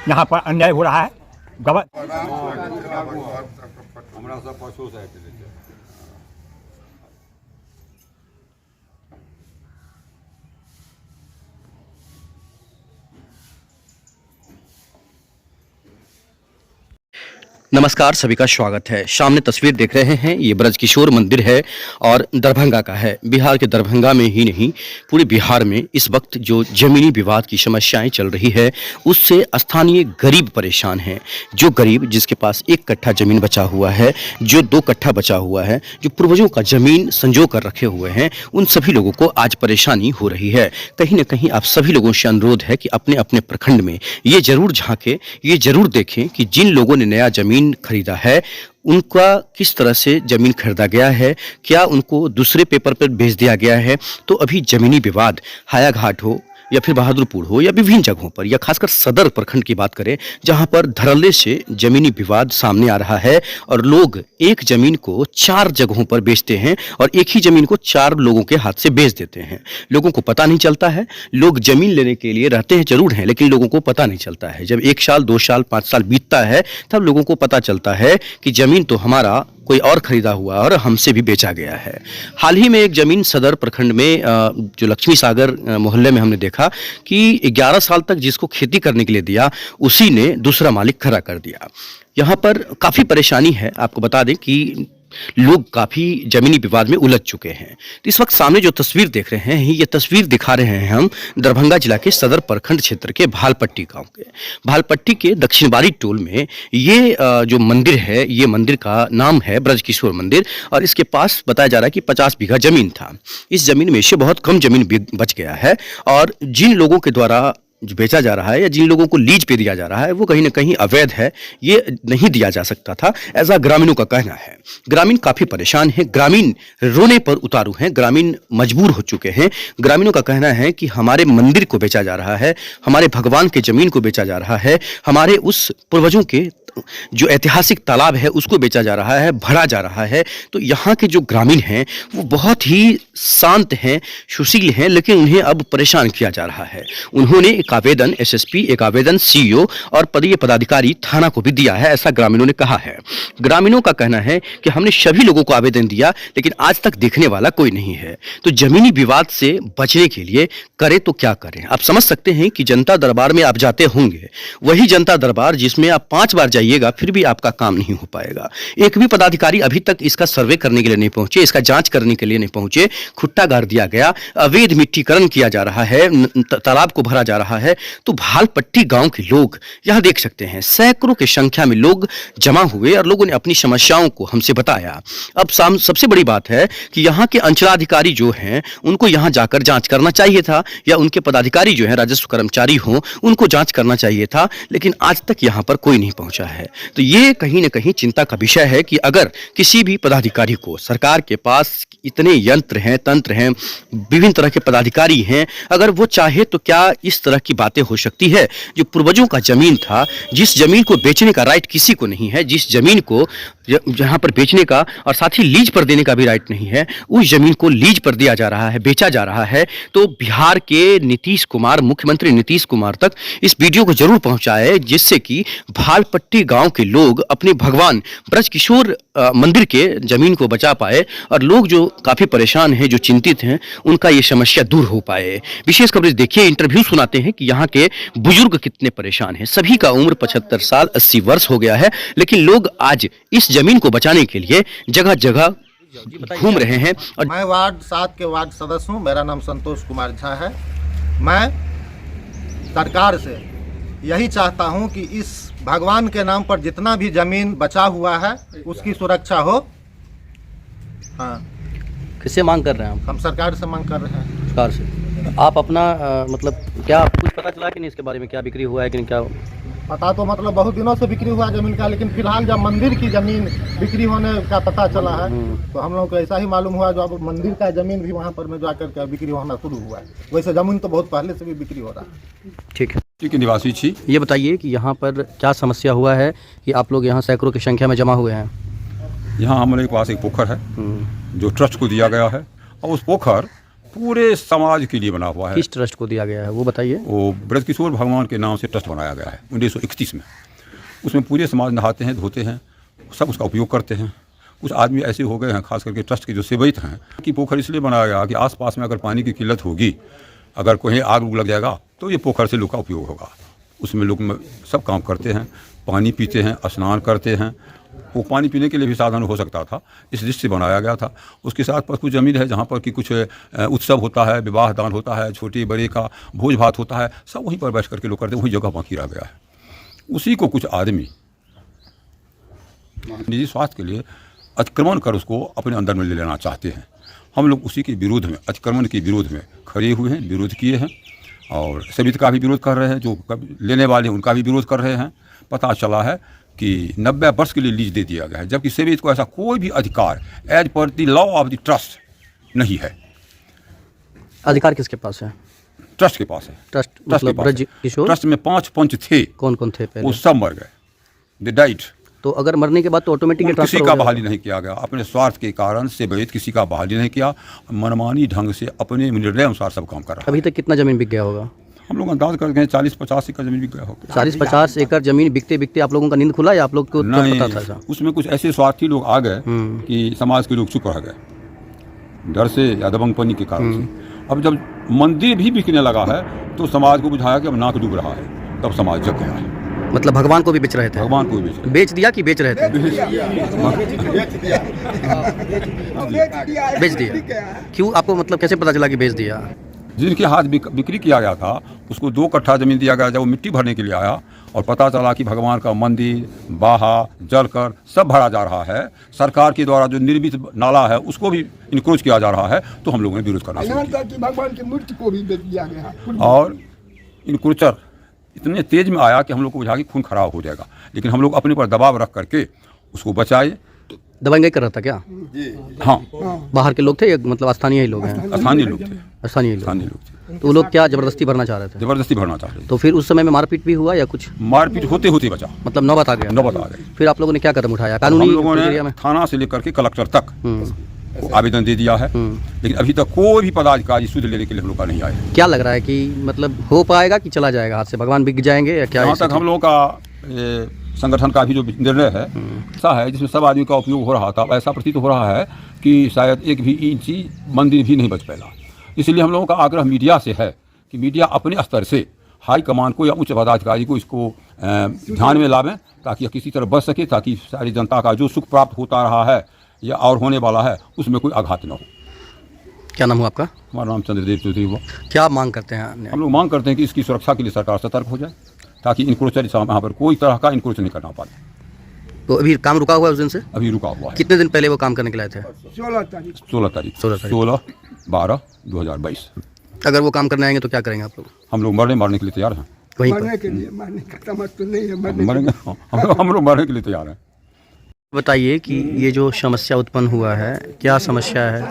यहाँ पर अन्याय हो रहा है। नमस्कार, सभी का स्वागत है। सामने तस्वीर देख रहे हैं, ये ब्रजकिशोर मंदिर है और दरभंगा का है। बिहार के दरभंगा में ही नहीं, पूरे बिहार में इस वक्त जो जमीनी विवाद की समस्याएं चल रही है, उससे स्थानीय गरीब परेशान हैं। जो गरीब जिसके पास 1 कट्ठा जमीन बचा हुआ है, जो 2 कट्ठा बचा हुआ है, जो पूर्वजों का जमीन संजो कर रखे हुए हैं, उन सभी लोगों को आज परेशानी हो रही है। कहीं न कहीं आप सभी लोगों से अनुरोध है कि अपने अपने प्रखंड में ये जरूर झांकें, ये जरूर देखें कि जिन लोगों ने नया जमीन खरीदा है, उनका किस तरह से जमीन खरीदा गया है, क्या उनको दूसरे पेपर पर भेज दिया गया है। तो अभी जमीनी विवाद हायाघाट हो या फिर बहादुरपुर हो या विभिन्न जगहों पर, या खासकर सदर प्रखंड की बात करें, जहां पर धड़ल्ले से जमीनी विवाद सामने आ रहा है और लोग एक जमीन को 4 जगहों पर बेचते हैं और एक ही जमीन को 4 लोगों के हाथ से बेच देते हैं। लोगों को पता नहीं चलता है। लोग जमीन लेने के लिए रहते हैं जरूर हैं, लेकिन लोगों को पता नहीं चलता है। जब 1 साल 2 साल 5 साल बीतता है, तब लोगों को पता चलता है कि जमीन तो हमारा कोई और खरीदा हुआ और हमसे भी बेचा गया है। हाल ही में एक जमीन सदर प्रखंड में जो लक्ष्मी सागर मोहल्ले में हमने देखा कि 11 साल तक जिसको खेती करने के लिए दिया, उसी ने दूसरा मालिक खड़ा कर दिया। यहाँ पर काफ़ी परेशानी है। आपको बता दें कि लोग काफ़ी ज़मीनी विवाद में उलझ चुके हैं। तो इस वक्त सामने जो तस्वीर देख रहे हैं, ये तस्वीर दिखा रहे हैं हम दरभंगा जिला के सदर प्रखंड क्षेत्र के भालपट्टी गांव के। भालपट्टी के दक्षिणबाड़ी टोल में ये जो मंदिर है, ये मंदिर का नाम है ब्रजकिशोर मंदिर और इसके पास बताया जा रहा है कि 50 बीघा जमीन था। इस जमीन में से बहुत कम जमीन बच गया है और जिन लोगों के द्वारा जो बेचा जा रहा है या जिन लोगों को लीज पे दिया जा रहा है, वो कहीं ना कहीं अवैध है। ये नहीं दिया जा सकता था, ऐसा ग्रामीणों का कहना है। ग्रामीण काफ़ी परेशान हैं, ग्रामीण रोने पर उतारू हैं, ग्रामीण मजबूर हो चुके हैं। ग्रामीणों का कहना है कि हमारे मंदिर को बेचा जा रहा है, हमारे भगवान के ज़मीन को बेचा जा रहा है, हमारे उस पूर्वजों के जो ऐतिहासिक तालाब है उसको बेचा जा रहा है, भरा जा रहा है। तो यहाँ के जो ग्रामीण हैं वो बहुत ही शांत हैं, सुशील हैं, लेकिन उन्हें अब परेशान किया जा रहा है। उन्होंने एक आवेदन एसएसपी, एक आवेदन सीईओ और पदीय पदाधिकारी थाना को भी दिया है, ऐसा ग्रामीणों ने कहा है। ग्रामीणों का कहना है कि हमने सभी लोगों को आवेदन दिया, लेकिन आज तक देखने वाला कोई नहीं है। तो जमीनी विवाद से बचने के लिए करें तो क्या करें। आप समझ सकते हैं कि जनता दरबार में आप जाते होंगे, वही जनता दरबार जिसमें आप 5 बार जाइएगा फिर भी आपका काम नहीं हो पाएगा। एक भी पदाधिकारी अभी तक इसका सर्वे करने के लिए नहीं पहुंचे, इसका जांच करने के लिए नहीं पहुंचे। खुट्टा गाड़ दिया गया, अवैध मिट्टीकरण किया जा रहा है, तालाब को भरा जा रहा है। तो भालपट्टी गांव के लोग यहां देख सकते हैं, सैकड़ों की संख्या में लोग जमा हुए और लोगों ने अपनी समस्याओं को हमसे बताया। अब सबसे बड़ी बात है कि यहाँ के अंचलाधिकारी जो हैं, उनको यहाँ जाकर जांच करना चाहिए था, या उनके पदाधिकारी जो हैं, राजस्व कर्मचारी हों, उनको जांच करना चाहिए था, लेकिन आज तक यहाँ पर कोई नहीं पहुंचा है। तो ये कहीं ना कहीं चिंता का विषय है कि अगर किसी भी पदाधिकारी को, सरकार के पास इतने यंत्र हैं, तंत्र हैं, विभिन्न तरह के पदाधिकारी हैं, अगर वो चाहे तो क्या इस तरह की बातें हो सकती है। जो पूर्वजों का जमीन था, जिस जमीन को बेचने का राइट किसी को नहीं है, जिस जमीन को जहां पर बेचने का और साथ ही लीज पर देने का भी राइट नहीं है, उस जमीन को लीज पर दिया जा रहा है, बेचा जा रहा है। तो बिहार के नीतीश कुमार, मुख्यमंत्री नीतीश कुमार तक इस वीडियो को जरूर पहुंचाए, जिससे कि भालपट्टी गांव के लोग अपने भगवान ब्रजकिशोर मंदिर के जमीन को बचा पाए और लोग जो काफी परेशान हैं, जो चिंतित हैं, उनका ये समस्या दूर हो पाए। विशेष कवरेज देखिए, इंटरव्यू सुनाते हैं कि यहाँ के बुजुर्ग कितने परेशान हैं। सभी का उम्र 75 साल 80 वर्ष हो गया है, लेकिन लोग आज इस जमीन को बचाने के लिए जगह जगह घूम रहे हैं। और मैं वार्ड 7 के वार्ड सदस्य हूँ। मेरा नाम संतोष कुमार झा है। मैं सरकार से यही चाहता हूँ कि इस भगवान के नाम पर जितना भी जमीन बचा हुआ है उसकी सुरक्षा हो। हाँ, किससे मांग कर रहे हैं हम सरकार से मांग कर रहे हैं। सरकार से आप अपना मतलब क्या कुछ पता चला कि नहीं इसके बारे में, क्या बिक्री हुआ है कि नहीं? क्या पता तो मतलब बहुत दिनों से बिक्री हुआ जमीन का, लेकिन फिलहाल जब मंदिर की जमीन बिक्री होने का पता चला है तो हम लोग को ऐसा ही मालूम हुआ जो अब मंदिर का जमीन भी वहाँ पर में जाकर के बिक्री होना शुरू हुआ है। वैसे जमीन तो बहुत पहले से भी बिक्री हो रहा है। ठीक है, के निवासी छी। ये बताइए कि यहाँ पर क्या समस्या हुआ है कि आप लोग यहाँ सैकड़ों की संख्या में जमा हुए हैं? यहाँ हमारे पास एक पोखर है जो ट्रस्ट को दिया गया है, और उस पोखर पूरे समाज के लिए बना हुआ है। किस ट्रस्ट को दिया गया है वो बताइए। वो ब्रजकिशोर भगवान के नाम से ट्रस्ट बनाया गया है 1931 में। उसमें पूरे समाज नहाते हैं, धोते हैं, सब उसका उपयोग करते हैं। कुछ आदमी ऐसे हो गए हैं, खास करके ट्रस्ट के जो सेवक हैं, कि पोखर इसलिए बनाया गया कि आसपास में अगर पानी की किल्लत होगी, अगर कोई आग उग लग जाएगा तो ये पोखर से लोग का उपयोग होगा। उसमें लोग सब काम करते हैं, पानी पीते हैं, स्नान करते हैं। वो पानी पीने के लिए भी साधन हो सकता था, इस दृष्टि से बनाया गया था। उसके साथ पर कुछ ज़मीन है जहाँ पर कि कुछ उत्सव होता है, विवाह दान होता है, छोटी बड़े का भोज भात होता है, सब वहीं पर बैठ करके लोग करते हैं। वही जगह बाकी रह गया है। उसी को कुछ आदमी निजी स्वास्थ्य के लिए अतिक्रमण कर उसको अपने अंदर में ले लेना चाहते हैं। हम लोग उसी के विरोध में, अतिक्रमण के विरोध में खड़े हुए हैं, विरोध किए हैं और सभी का भी विरोध कर रहे हैं। जो लेने वाले हैं उनका भी विरोध कर रहे हैं। पता चला है कि 90 वर्ष के लिए लीज दे दिया गया है, जबकि सेवित को ऐसा कोई भी अधिकार as per the law of the trust नहीं है। अधिकार किसके पास है? ट्रस्ट के पास है। ट्रस्ट के मतलब पास ब्रजकिशोर? ट्रस्ट में 5 पंच थे। कौन कौन थे पहले? वो सब मर गए, दे डाइड। तो अगर मरने के बाद तो ऑटोमेटिकली किसी का बहाली नहीं किया गया। अपने स्वार्थ के कारण से बैठ किसी का बहाली नहीं किया। मनमानी ढंग से अपने निर्णय अनुसार सब काम कर रहा है। अभी तक कितना जमीन बिक गया होगा? हम लोग अंदाज करके 40-50 एकड़ जमीन बिक गया होगा। 40-50 एकड़ जमीन बिकते बिकते आप लोगों का नींद खुला या आप लोग को तो नहीं, पता था ऐसा? उसमें कुछ ऐसे स्वार्थी लोग आ गए कि समाज के लोग चुप रह गए, डर से या दबंगपनी के कारण से। अब जब मंदिर भी बिकने लगा है तो समाज को बुझाया कि अब नाक डूब रहा है, तब समाज जग गया है। मतलब भगवान को भी बेच रहे थे? भगवान को भी बेच दिया कि बेच रहे थे? बेच दिया। क्यों, आपको मतलब कैसे पता चला कि बेच दिया? जिनके हाथ बिक्री किया गया था उसको 2 कट्ठा जमीन दिया गया। जब वो मिट्टी भरने के लिए आया और पता चला कि भगवान का मंदिर बाहा जलकर सब भरा जा रहा है, सरकार के द्वारा जो निर्मित नाला है उसको भी इंक्रोच किया जा रहा है, तो हम लोगों ने विरोध करना शुरू किया। भगवान की मूर्ति को भी बेच दिया गया और इंक्रोचर इतने तेज में आया कि हम लोग को बुझा कि खून खराब हो जाएगा, लेकिन हम लोग अपने पर दबाव रख करके उसको बचाए। दबंगई कर रहा था क्या? हाँ, बाहर के लोग थे या मतलब स्थानीय ही लोग हैं? स्थानीय लोग थे। स्थानीय लोग। स्थानीय लोग थे। तो वो लोग क्या जबरदस्ती भरना चाह रहे थे? जबरदस्ती भरना चाह रहे थे। तो फिर उस समय में मारपीट भी हुआ या कुछ? मारपीट होते होते बचा, मतलब नौबत आ गया? नौबत आ गई। फिर आप लोगों ने क्या कदम उठाया हम कानूनी लोगों प्रक्रिया ने में? थाना से लेकर के कलेक्टर तक वो आवेदन दे दिया है, लेकिन अभी तक कोई भी पदाधिकारी सुध लेने के लिए हम लोग का नहीं आया। क्या लग रहा है कि मतलब हो पाएगा कि चला जाएगा हाथ से? भगवान बिक जाएंगे या क्या? यहाँ तक हम लोगों का संगठन का भी जो निर्णय है ऐसा है जिसमें सब आदमी का उपयोग हो रहा था, ऐसा प्रतीत हो रहा है कि शायद एक भी इंची मंदिर भी नहीं बच पाएगा। इसलिए हम लोगों का आग्रह मीडिया से है कि मीडिया अपने स्तर से हाई कमान को या उच्च पदाधिकारी को इसको ध्यान में लावें, ताकि किसी तरह बच सके, ताकि सारी जनता का जो सुख प्राप्त होता रहा है या और होने वाला है उसमें कोई आघात न हो। क्या नाम हुआ आपका? हमारा नाम चंद्रदेव चौधरी हुआ। क्या मांग करते हैं? हम लोग मांग करते हैं कि इसकी सुरक्षा के लिए सरकार सतर्क हो जाए, ताकि इंक्रोचर यहाँ पर कोई तरह का इंक्रोच नहीं करना पाए। तो अभी काम रुका हुआ है उस दिन से? अभी रुका हुआ है। कितने दिन पहले वो काम करने के लाए थे? 16 तारीख 16/12/2022। अगर वो काम करने आएंगे तो क्या करेंगे आप लोग? हम लोग मारने के लिए तैयार हैं। वहीं पर मरने के लिए, मरने का समझ तो नहीं है, मरेंगे, हम लोग मरने के लिए तैयार हैं। बताइए कि ये जो समस्या उत्पन्न हुआ है, क्या समस्या है,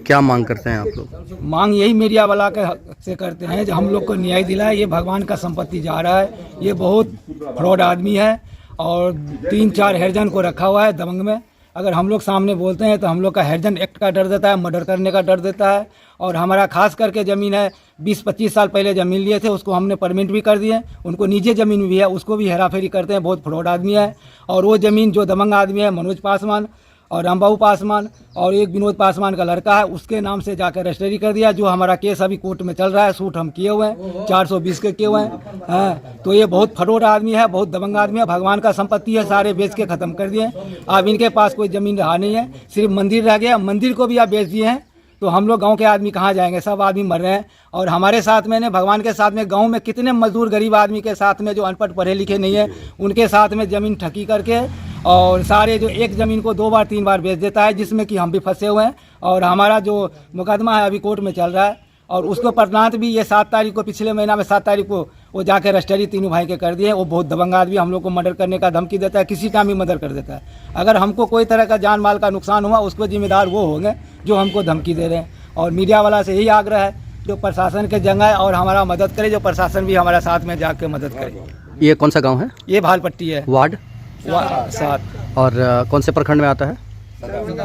क्या मांग करते हैं आप लोग? मांग यही मीडिया वाला के से करते हैं जो हम लोग को न्याय दिलाए। ये भगवान का संपत्ति जा रहा है, ये बहुत फ्रॉड आदमी है और 3-4 हरिजन को रखा हुआ है दबंग में। अगर हम लोग सामने बोलते हैं तो हम लोग का हरिजन एक्ट का डर देता है, मर्डर करने का डर देता है। और हमारा खास करके ज़मीन है, 20-25 साल पहले ज़मीन लिए थे, उसको हमने परमिट भी कर दिए। उनको निजी ज़मीन भी है, उसको भी हेराफेरी करते हैं, बहुत फ्रॉड आदमी है। और वो ज़मीन जो दबंग आदमी है, मनोज पासवान और रामबाबू पासवान और एक विनोद पासवान का लड़का है, उसके नाम से जाकर रजिस्ट्री कर दिया। जो हमारा केस अभी कोर्ट में चल रहा है, सूट हम किए हुए हैं, 420 के किए हुए हैं। हाँ, तो ये बहुत फरोड आदमी है, बहुत दबंग आदमी है। भगवान का संपत्ति है, सारे बेच के ख़त्म कर दिए। अब इनके पास कोई ज़मीन रहा नहीं है, सिर्फ मंदिर रह गया। मंदिर को भी आप बेच दिए हैं, तो हम लोग गांव के आदमी कहाँ जाएंगे? सब आदमी मर रहे हैं। और हमारे साथ में ने भगवान के साथ में गांव में कितने मजदूर गरीब आदमी के साथ में जो अनपढ़ पढ़े लिखे नहीं है, उनके साथ में ज़मीन ठगी करके और सारे जो एक ज़मीन को 2 बार 3 बार बेच देता है, जिसमें कि हम भी फंसे हुए हैं। और हमारा जो मुकदमा है अभी कोर्ट में चल रहा है और उसको परिणाम भी ये 7 तारीख को, पिछले महीना में 7 तारीख को वो जाके रजिस्ट्री तीनों भाई के कर दिए। वो बहुत दबंग आदमी, हम लोग को मर्डर करने का धमकी देता है, किसी टाइम भी मर्डर कर देता है। अगर हमको कोई तरह का जान माल का नुकसान हुआ, उसको जिम्मेदार वो होंगे जो हमको धमकी दे रहे हैं। और मीडिया वाला से यही आग्रह है जो प्रशासन के जंगाए और हमारा मदद करे, जो प्रशासन भी हमारा साथ में जाके मदद करे। ये कौन सा गाँव है? ये भालपट्टी है, वार्ड 7 और कौन से प्रखंड में आता है?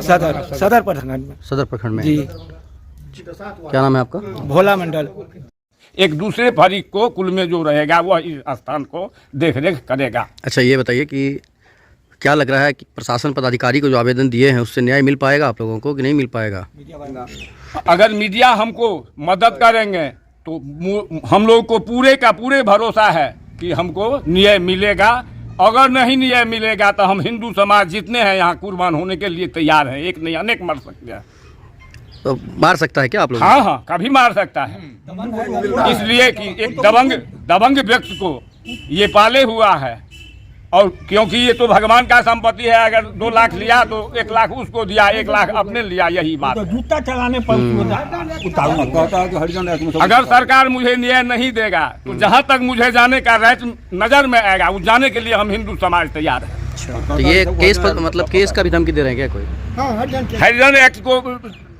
सदर प्रखंड में। सदर प्रखंड में जी। क्या नाम है आपका? भोला मंडल। एक दूसरे फरीक को कुल में जो रहेगा वह इस स्थान को देख रेख करेगा। अच्छा, ये बताइए कि क्या लग रहा है कि प्रशासन पदाधिकारी को जो आवेदन दिए हैं उससे न्याय मिल पाएगा आप लोगों को कि नहीं मिल पाएगा? अगर मीडिया हमको मदद करेंगे तो हम लोग को पूरे का पूरे भरोसा है कि हमको न्याय मिलेगा। अगर नहीं न्याय मिलेगा तो हम हिंदू समाज जितने हैं यहाँ कुर्बान होने के लिए तैयार हैं। एक नहीं अनेक मर सकते हैं। तो मार सकता है क्या आप लोग? हाँ हाँ, कभी मार सकता है। इसलिए कि एक दबंग व्यक्ति को ये पाले हुआ है, और क्योंकि ये तो भगवान का संपत्ति है। अगर 2 लाख लिया तो 1 लाख उसको दिया, 1 लाख अपने लिया, यही बात है। जूता चलाने पर कहता है कि हरिजन एक्ट में सब अगर सरकार मुझे न्याय नहीं देगा तो जहाँ तक मुझे जाने का राइट नजर में आएगा उस जाने के लिए हम हिंदू समाज तैयार है। तो ये केस पर मतलब केस का भी धमकी दे रहे हैं क्या कोई? हाँ हरिजन के हरिजन एक्ट को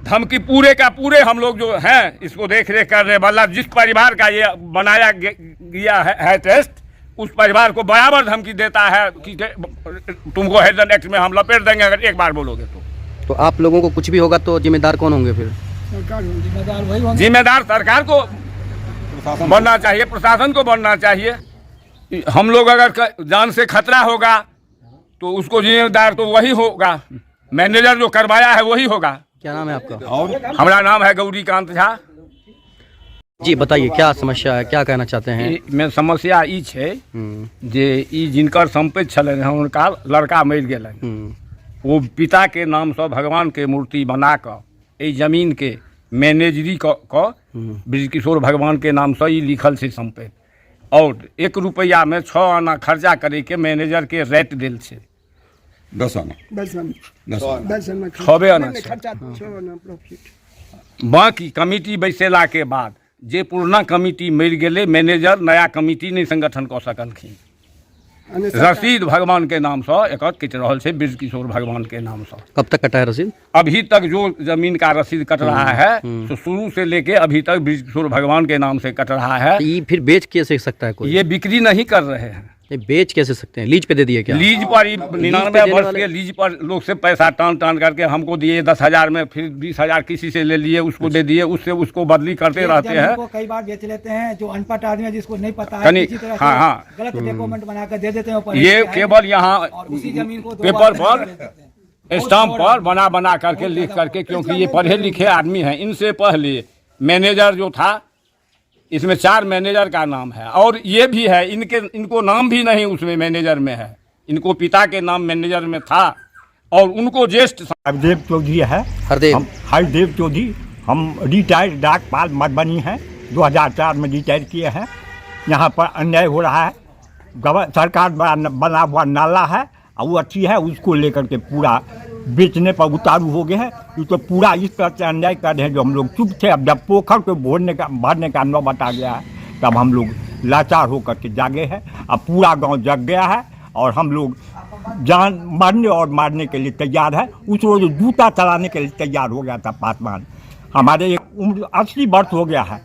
धमकी पूरे का पूरे हम लोग जो हैं इसको देख रेख करने वाला जिस परिवार का ये बनाया गया है टेस्ट, उस परिवार को बराबर धमकी देता है कि तुमको हरिजन एक्ट में हम लपेट देंगे अगर एक बार बोलोगे तो आप लोगों को कुछ भी होगा तो जिम्मेदार कौन होंगे फिर? सरकार होगी। जिम्मेदार वही होंगे। जिम्मेदार सरकार को बनना चाहिए, प्रशासन को बनना चाहिए। हम लोग अगर जान से खतरा होगा तो उसको जिम्मेदार तो वही होगा, मैनेजर जो करवाया है वही होगा। क्या नाम है आपका? और हमारा नाम है गौरीकांत झा। जी बताइए, क्या समस्या है, क्या कहना चाहते हैं? में समस्या ई छै जे ई जिनकर संपत्ति छलन हुनका लड़का मरि गेलन, वो पिता के नाम से भगवान के मूर्ति बना कर जमीन के मैनेजरी क ब्रजकिशोर भगवान के नाम से ही लिखल छै संपत्ति, और 1 रुपया में 6 आना खर्चा करे के मैनेजर के रेट दिल छै। 10 आना 10 आना 10 आना छबे आना खर्चा 6 आना प्रॉफिट। बाकी कमिटी बैसेला के बाद जे पुरना कमिटी मरि गेलै, मैनेजर नया कमिटी नहीं संगठन कऽ सकलखिन। रसीद भगवान के नाम से एक कट रहा है, ब्रजकिशोर भगवान के नाम से। कब तक कटा है रसीद? अभी तक जो जमीन का रसीद कट रहा है तो शुरू से लेके अभी तक ब्रजकिशोर भगवान के नाम से कट रहा है। तो ये फिर बेच कैसे सकता है कोई? ये बिक्री नहीं कर रहे हैं, ये बेच कैसे सकते हैं? लीज पे दे दिए क्या? लीज पर 99 वर्ष के लीज पर लोग से पैसा टान करके हमको दिए 10,000 में, फिर 20,000 किसी से ले लिए, उसको दे दिए, उससे उसको बदली करते रहते हैं। को कई बार बेच लेते हैं, जो अनपढ़ आदमी है जिसको नहीं पता है कनी- किसी तरह हाँ, हाँ। से गलत डॉक्यूमेंट बना कर दे देते हैं। ये केवल यहाँ और उसी जमीन को पेपर पर स्टाम्प पर बना करके लिख करके, क्योंकि ये पढ़े लिखे आदमी हैं। इनसे पहले मैनेजर जो था, इसमें 4 मैनेजर का नाम है, और ये भी है इनको नाम भी नहीं उसमें मैनेजर में है। इनको पिता के नाम मैनेजर में था, और उनको ज्येष्ठ हरदेव चौधरी है। हरदेव? हम हरदेव चौधरी, हम रिटायर्ड डाकपाल मधुबनी हैं, 2004 में रिटायर किए हैं। यहाँ पर अन्याय हो रहा है, सरकार बना हुआ नाला है और वो अच्छी है, उसको लेकर के पूरा बेचने पर उतारू हो गए हैं। ये तो पूरा इस तरह से अन्याय कर रहे हैं जो हम लोग चुप थे। अब जब पोखर को भरने का नौबत आ गया है तब हम लोग लाचार होकर के जागे हैं। अब पूरा गांव जग गया है और हम लोग जान मारने और मारने के लिए तैयार है। उस रोज जूता चलाने के लिए तैयार हो गया था पासवान। हमारे एक उम्र 80 वर्ष हो गया है,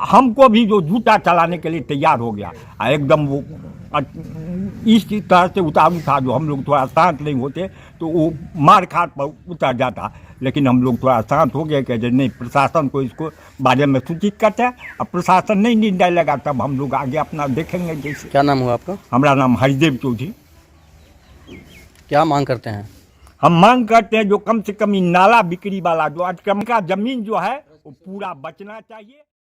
हमको भी जो जूता चलाने के लिए तैयार हो गया, एकदम वो इस तरह से उतारू था जो हम लोग थोड़ा शांत नहीं होते तो वो मार खाट पर उतर जाता। लेकिन हम लोग थोड़ा शांत हो गए कि नहीं, प्रशासन को इसको बारे में सूचित करते हैं। अब प्रशासन नहीं निर्णय लगा तब हम लोग आगे अपना देखेंगे। जैसे क्या नाम हुआ आपका? हमारा नाम हरिदेव चौधरी। क्या मांग करते हैं? हम मांग करते हैं जो कम से कम नाला बिक्री वाला जो अटकम का जमीन जो है वो पूरा बचना चाहिए।